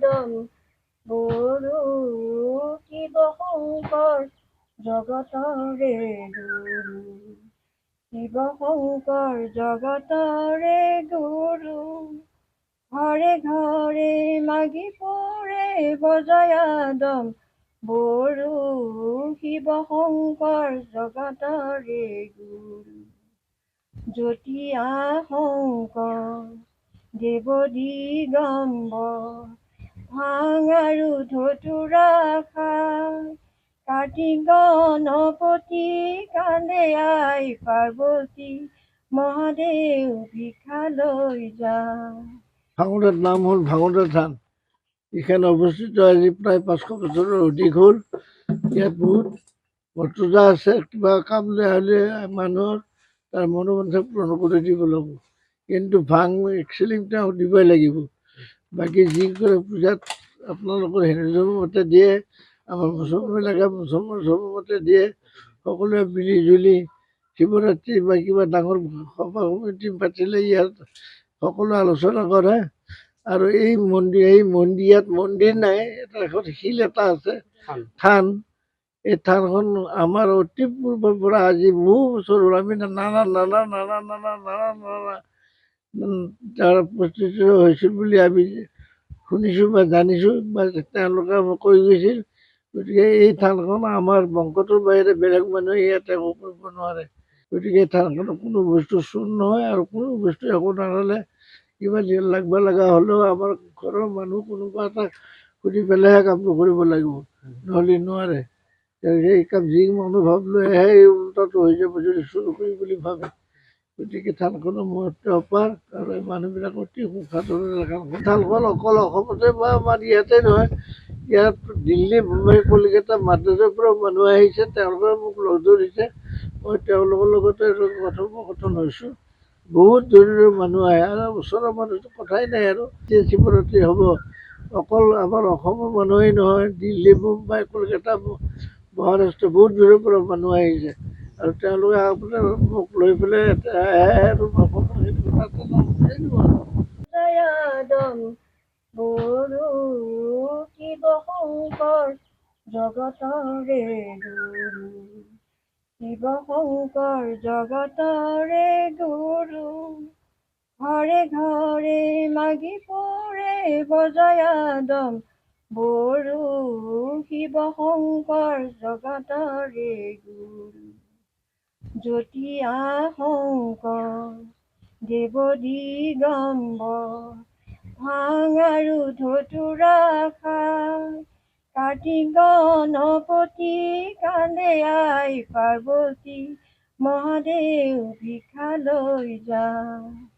দম গুৰু শিৱ শংকৰ জগতৰে গুৰু শিৱ শংকৰ জগতৰে গুৰু ঘৰে ঘৰে মাগি ফুৰে বজয়া দম বড়ো শিৱ শংকৰ জগতৰে গুৰু জ্যোতিয়া শংকৰ দেৱ দিগম্বৰ ভাং আৰু ধতুৰা খাই কাৰ্তিক গণপতি কান্দে আই পাৰ্বতী মহাদেৱ ভিক্ষালৈ যায়। ভাঙোতাৰ নাম হ'ল ভাঙোতা থান। এইখানে অৱস্থিত আজি প্ৰায় 500 বছৰৰ অধিক হ'ল। ইয়াত বহুত ভক্তজা আছে। কিবা কাম হ'লে মানুহৰ তাৰ মনোবাঞ্ছা পূৰণ কৰি দিব লাগিব, কিন্তু ভাং একচুৱেলি তেওঁ দিবই লাগিব। বাকী যি কৰে পূজাত আপোনালোকৰ হিন্দু ধৰ্ম মতে দিয়ে, আমাৰ মুছলমানবিলাকে মুছলমান ধৰ্ম মতে দিয়ে। সকলোৱে মিলি জুলি শিৱৰাত্ৰি বা কিবা ডাঙৰ সভা সমিতি পাতিলে ইয়াত সকলোৱে আলোচনা কৰে। আৰু এই ইয়াত মন্দিৰ নাই, এটা এখন শিল এটা আছে থান। এই থানখন আমাৰ অতি পূৰ্বৰ পৰা আজি বহু বছৰ হ'ল আমি নানা নানা নানা নানা নানা নানা তাৰ প্ৰস্তুতি হৈছিল বুলি আমি শুনিছোঁ বা জানিছোঁ বা তেওঁলোকে কৈ গৈছিল। গতিকে এই থানখন আমাৰ বংশটোৰ বাহিৰে বেলেগ মানুহে ইয়াত একো কৰিব নোৱাৰে। গতিকে এই থানখনত কোনো বস্তু চুৰ নহয়, আৰু কোনো বস্তু একো নাৰালে কিবা লাগবা লগা হ'লেও আমাৰ ঘৰৰ মানুহ কোনোবা এটা সুধি পেলাইহে কামটো কৰিব লাগিব, নহ'লে নোৱাৰে। সেই কাম যি মনোভাৱ লৈ আহে এই উল্টাটো হৈ যাব যদি চুৰ কৰি বুলি ভাবে। গতিকে থানখনৰ মহত্ব অপাৰ, আৰু এই মানুহবিলাক অতি সুখাদৰেৰে থানখন অকল অসমতে বা আমাৰ ইয়াতে নহয়, ইয়াত দিল্লী মুম্বাই কলিকতা মাদ্ৰাজৰ পৰাও মানুহ আহিছে, তেওঁলোকে মোক লগ ধৰিছে। মই তেওঁলোকৰ লগতে কথোপকথন হৈছোঁ। বহুত দূৰৰ মানুহ আহে, আৰু ওচৰৰ মানুহটো কথাই নাই। আৰু যে শিৱৰাত্ৰি হ'ব, অকল আমাৰ অসমৰ মানুহেই নহয়, দিল্লী মুম্বাই কলকাতা মহাৰাষ্ট্ৰ বহুত দূৰৰ পৰা মানুহ আহিছে, আৰু তেওঁলোকে আপোনাৰ মোক লৈ পেলাই আৰু দম গুৰু শিৱ শংকৰ জগতৰে গুৰু শিৱ শংকৰ জগতৰে গুৰু ঘৰে ঘৰে মাগি ফুৰে বজয়া দম বড়ো শিৱ শংকৰ জগতৰে গুৰু জ্যোতিয়া শংকৰ দেৱ দিগম্বৰ ভাং আৰু ধতুৰা খাই কাৰ্তিক গণপতি কান্দে আই পাৰ্বতী মহাদেৱ ভিক্ষালৈ যায়।